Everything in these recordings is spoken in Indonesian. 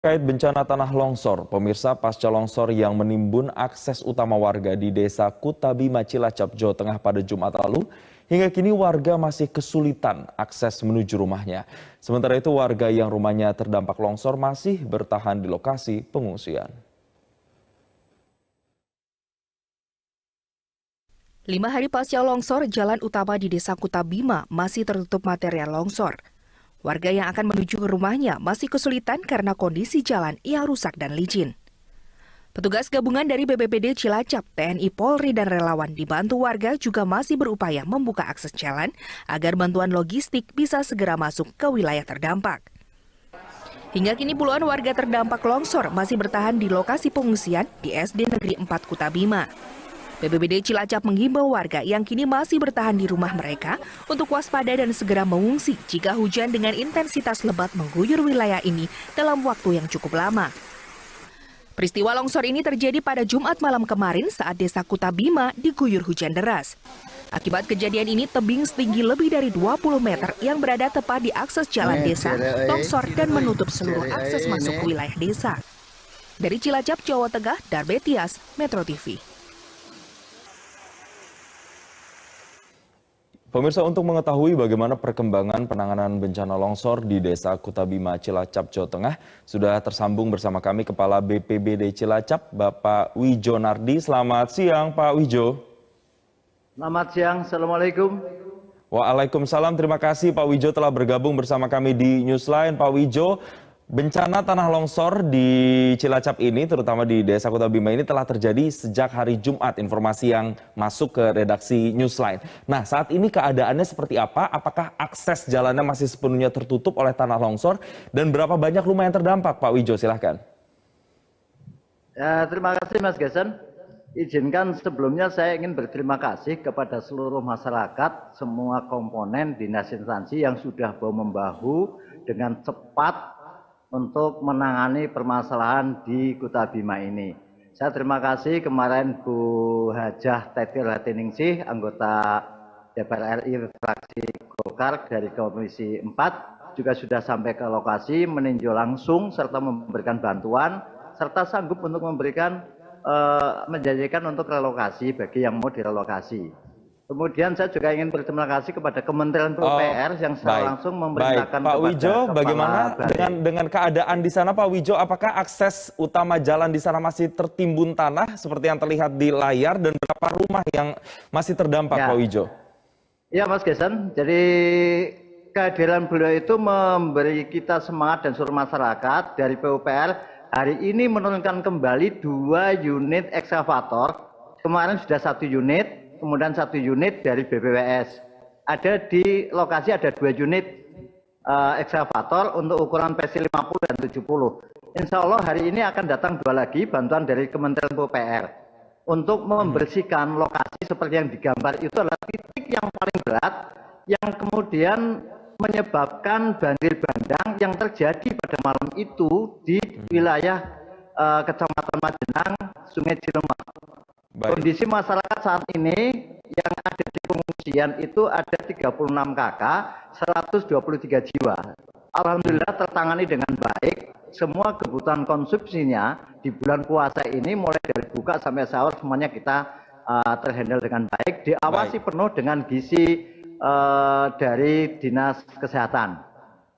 Terkait bencana tanah longsor, pemirsa pasca longsor yang menimbun akses utama warga di Desa Kutabima, Cilacap, Jawa Tengah pada Jumat lalu, hingga kini warga masih kesulitan akses menuju rumahnya. Sementara itu warga yang rumahnya terdampak longsor masih bertahan di lokasi pengungsian. 5 hari pasca longsor, jalan utama di Desa Kutabima masih tertutup material longsor. Warga yang akan menuju ke rumahnya masih kesulitan karena kondisi jalan yang rusak dan licin. Petugas gabungan dari BPBD Cilacap, TNI Polri dan relawan dibantu warga juga masih berupaya membuka akses jalan agar bantuan logistik bisa segera masuk ke wilayah terdampak. Hingga kini puluhan warga terdampak longsor masih bertahan di lokasi pengungsian di SD Negeri 4 Kutabima. BPBD Cilacap menghimbau warga yang kini masih bertahan di rumah mereka untuk waspada dan segera mengungsi jika hujan dengan intensitas lebat mengguyur wilayah ini dalam waktu yang cukup lama. Peristiwa longsor ini terjadi pada Jumat malam kemarin saat Desa Kutabima diguyur hujan deras. Akibat kejadian ini, tebing setinggi lebih dari 20 meter yang berada tepat di akses jalan desa longsor dan menutup seluruh akses masuk ke wilayah desa. Dari Cilacap, Jawa Tengah, Darbe Tias, Metro TV. Pemirsa, untuk mengetahui bagaimana perkembangan penanganan bencana longsor di Desa Kutabima, Cilacap, Jawa Tengah, sudah tersambung bersama kami Kepala BPBD Cilacap, Bapak Wijo Nardi. Selamat siang, Pak Wijo. Selamat siang, Assalamualaikum. Waalaikumsalam, terima kasih Pak Wijo telah bergabung bersama kami di Newsline. Pak Wijo, bencana tanah longsor di Cilacap ini, terutama di Desa Kutabima ini telah terjadi sejak hari Jumat, informasi yang masuk ke redaksi Newsline. Nah, saat ini keadaannya seperti apa? Apakah akses jalannya masih sepenuhnya tertutup oleh tanah longsor? Dan berapa banyak rumah yang terdampak, Pak Wijo? Silahkan. Ya, terima kasih Mas Gasan. Izinkan sebelumnya saya ingin berterima kasih kepada seluruh masyarakat, semua komponen dinas instansi yang sudah bahu-membahu dengan cepat untuk menangani permasalahan di Kutabima ini. Saya terima kasih kemarin Bu Hajah Tetil Hatiningsih, anggota DPR RI fraksi Golkar dari Komisi 4, juga sudah sampai ke lokasi meninjau langsung serta memberikan bantuan, serta sanggup untuk memberikan menjanjikan untuk relokasi bagi yang mau direlokasi. Kemudian saya juga ingin berterima kasih kepada Kementerian PUPR yang secara langsung memerintahkan Pak Wijo, bagaimana dengan keadaan di sana, Pak Wijo? Apakah akses utama jalan di sana masih tertimbun tanah seperti yang terlihat di layar, dan berapa rumah yang masih terdampak, Pak Wijo? Ya, Mas Gasan. Jadi kehadiran beliau itu memberi kita semangat dan seluruh masyarakat dari PUPR hari ini menurunkan kembali 2 unit ekskavator. Kemarin sudah 1 unit. Kemudian 1 unit dari BPWS. Ada di lokasi ada 2 unit ekskavator untuk ukuran PSI 50 dan 70. Insya Allah hari ini akan datang 2 lagi bantuan dari Kementerian PUPR untuk membersihkan lokasi seperti yang digambar. Itu adalah titik yang paling berat yang kemudian menyebabkan banjir bandang yang terjadi pada malam itu di wilayah Kecamatan Majenang, Sungai Cilemak. Kondisi masyarakat saat ini yang ada di pengungsian itu ada 36 KK, 123 jiwa. Alhamdulillah tertangani dengan baik. Semua kebutuhan konsumsinya di bulan puasa ini mulai dari buka sampai sahur semuanya kita terhandle dengan baik. Diawasi penuh dengan gizi dari Dinas Kesehatan.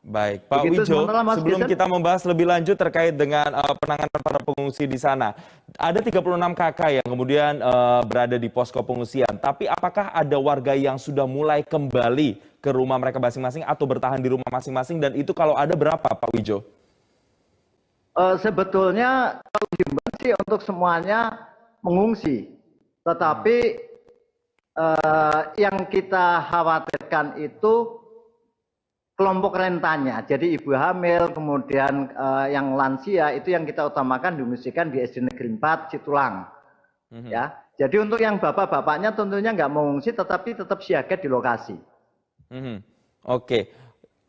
Baik, Pak Wijo, sebelum kita membahas lebih lanjut terkait dengan penanganan para pengungsi di sana, ada 36 KK yang kemudian berada di posko pengungsian, tapi apakah ada warga yang sudah mulai kembali ke rumah mereka masing-masing atau bertahan di rumah masing-masing, dan itu kalau ada berapa, Pak Wijo? Sebetulnya himbauan sih untuk semuanya mengungsi, tetapi yang kita khawatirkan itu kelompok rentannya, jadi ibu hamil, kemudian yang lansia itu yang kita utamakan diungsikan di SD Negeri 4 Citulang. Ya, jadi untuk yang bapak-bapaknya tentunya nggak mengungsi, tetapi tetap siaga di lokasi. Oke,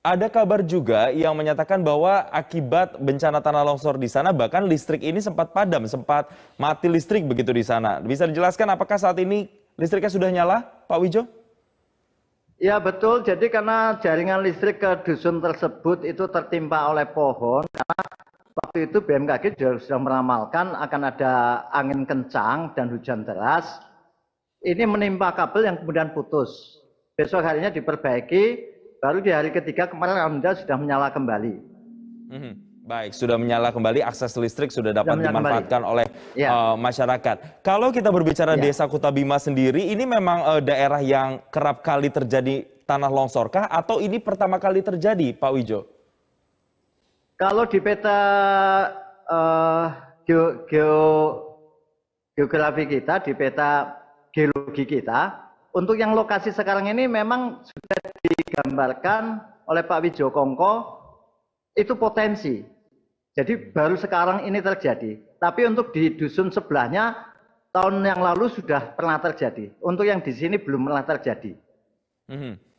ada kabar juga yang menyatakan bahwa akibat bencana tanah longsor di sana bahkan listrik ini sempat padam, sempat mati listrik begitu di sana. Bisa dijelaskan apakah saat ini listriknya sudah nyala, Pak Wijo? Ya betul, jadi karena jaringan listrik ke dusun tersebut itu tertimpa oleh pohon, karena waktu itu BMKG sudah meramalkan akan ada angin kencang dan hujan deras. Ini menimpa kabel yang kemudian putus. Besok harinya diperbaiki, baru di hari ketiga kemarin alhamdulillah sudah menyala kembali. Baik, sudah menyala kembali, akses listrik sudah dapat dimanfaatkan oleh Ya. masyarakat. Kalau kita berbicara Ya. Desa Kuta Bima sendiri, ini memang daerah yang kerap kali terjadi tanah longsorkah atau ini pertama kali terjadi, Pak Wijo? Kalau di peta geografi kita, di peta geologi kita, untuk yang lokasi sekarang ini memang sudah digambarkan oleh Pak Wijo Kongko, itu potensi. Jadi baru sekarang ini terjadi. Tapi untuk di dusun sebelahnya, tahun yang lalu sudah pernah terjadi. Untuk yang di sini belum pernah terjadi.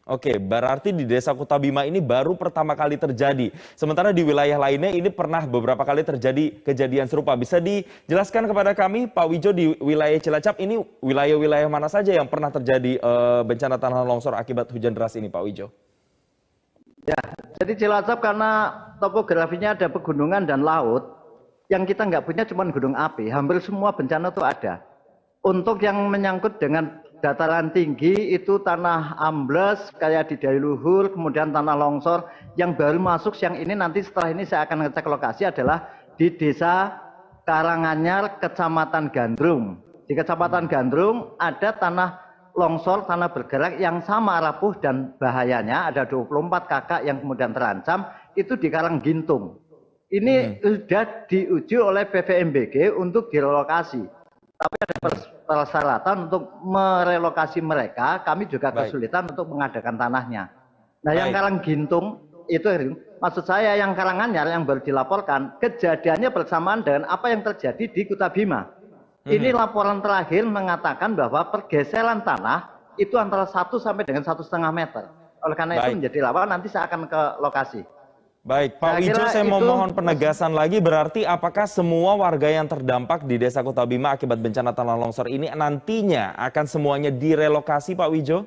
Oke, berarti di Desa Kuta Bima ini baru pertama kali terjadi. Sementara di wilayah lainnya ini pernah beberapa kali terjadi kejadian serupa. Bisa dijelaskan kepada kami, Pak Wijo, di wilayah Cilacap ini wilayah-wilayah mana saja yang pernah terjadi bencana tanah longsor akibat hujan deras ini, Pak Wijo? Ya, jadi Cilacap karena topografinya ada pegunungan dan laut, yang kita nggak punya cuma gunung api, hampir semua bencana itu ada. Untuk yang menyangkut dengan dataran tinggi itu tanah ambles kayak di Daya Luhur, kemudian tanah longsor yang baru masuk siang ini, nanti setelah ini saya akan ngecek lokasi adalah di Desa Karanganyar, Kecamatan Gandrung. Di Kecamatan Gandrung ada tanah longsor, tanah bergerak yang sama rapuh dan bahayanya, ada 24 kakak yang kemudian terancam, itu di Karanggintung. Ini sudah diuji oleh PVMBG untuk direlokasi. Tapi ada persyaratan untuk merelokasi mereka, kami juga kesulitan untuk mengadakan tanahnya. Nah, yang Karanggintung itu, maksud saya yang Karanganyar yang baru dilaporkan, kejadiannya bersamaan dengan apa yang terjadi di Kuta Bima. Ini laporan terakhir mengatakan bahwa pergeseran tanah itu antara 1 sampai dengan 1,5 meter. Oleh karena itu menjadi laporan, nanti saya akan ke lokasi. Baik, Pak Wijo, saya mau mohon penegasan lagi, berarti apakah semua warga yang terdampak di Desa Kuta Bima akibat bencana tanah longsor ini nantinya akan semuanya direlokasi, Pak Wijo?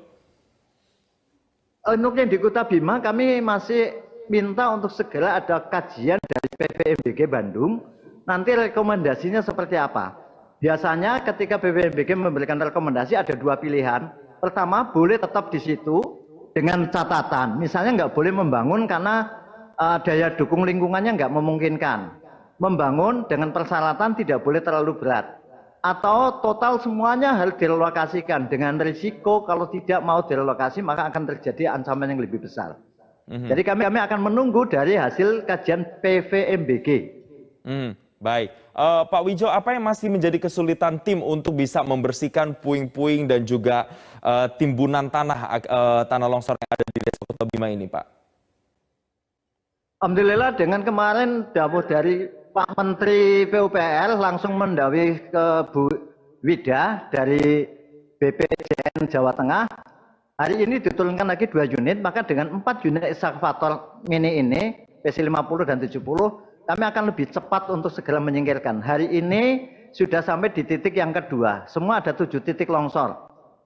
Untuk yang di Kuta Bima, kami masih minta untuk segera ada kajian dari PVMBG Bandung, nanti rekomendasinya seperti apa. Biasanya ketika BPMBG memberikan rekomendasi ada 2 pilihan. Pertama, boleh tetap di situ dengan catatan. Misalnya nggak boleh membangun karena daya dukung lingkungannya nggak memungkinkan. Membangun dengan persyaratan tidak boleh terlalu berat. Atau total semuanya harus direlokasikan dengan risiko kalau tidak mau direlokasi maka akan terjadi ancaman yang lebih besar. Jadi kami akan menunggu dari hasil kajian PVMBG. Baik, Pak Wijo, apa yang masih menjadi kesulitan tim untuk bisa membersihkan puing-puing dan juga timbunan tanah longsor yang ada di Desa Kuta Bima ini, Pak? Alhamdulillah dengan kemarin dawuh dari Pak Menteri PUPR langsung mendawuhi ke Bu Wida dari BPJN Jawa Tengah. Hari ini diturunkan lagi 2 unit, maka dengan 4 unit ekskavator mini ini, PC50 dan 70, kami akan lebih cepat untuk segera menyingkirkan. Hari ini sudah sampai di titik yang kedua. Semua ada 7 titik longsor.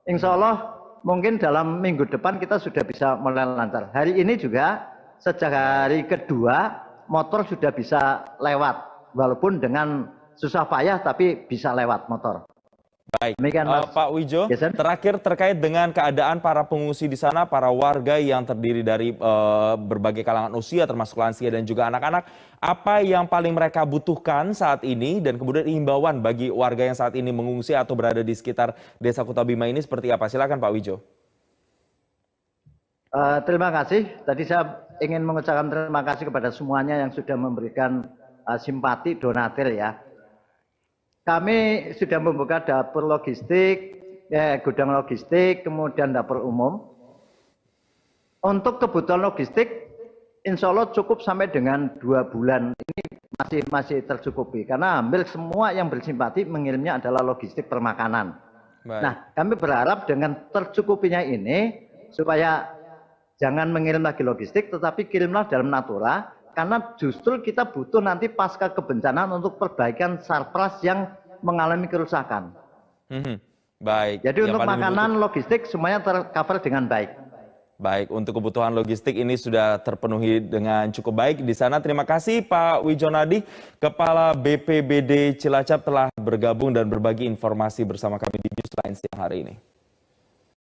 Insya Allah mungkin dalam minggu depan kita sudah bisa mulai lancar. Hari ini juga sejak hari kedua motor sudah bisa lewat. Walaupun dengan susah payah tapi bisa lewat motor. Baik, Mas Pak Wijo, Jason, terakhir terkait dengan keadaan para pengungsi di sana, para warga yang terdiri dari berbagai kalangan usia, termasuk lansia dan juga anak-anak, apa yang paling mereka butuhkan saat ini dan kemudian imbauan bagi warga yang saat ini mengungsi atau berada di sekitar Desa Kuta Bima ini seperti apa? Silakan Pak Wijo. Terima kasih. Tadi saya ingin mengucapkan terima kasih kepada semuanya yang sudah memberikan simpati donatur ya. Kami sudah membuka dapur logistik, gudang logistik, kemudian dapur umum. Untuk kebutuhan logistik, insya Allah cukup sampai dengan 2 bulan. Ini masih tercukupi. Karena hampir semua yang bersimpati mengirimnya adalah logistik permakanan. Baik. Nah, kami berharap dengan tercukupinya ini, supaya jangan mengirim lagi logistik, tetapi kirimlah dalam natura. Karena justru kita butuh nanti pasca kebencanaan untuk perbaikan surplus yang mengalami kerusakan. Baik. Jadi untuk makanan, logistik semuanya tercover dengan baik. Baik, untuk kebutuhan logistik ini sudah terpenuhi dengan cukup baik di sana. Terima kasih Pak Wijonadi, Kepala BPBD Cilacap telah bergabung dan berbagi informasi bersama kami di Newsline siang hari ini.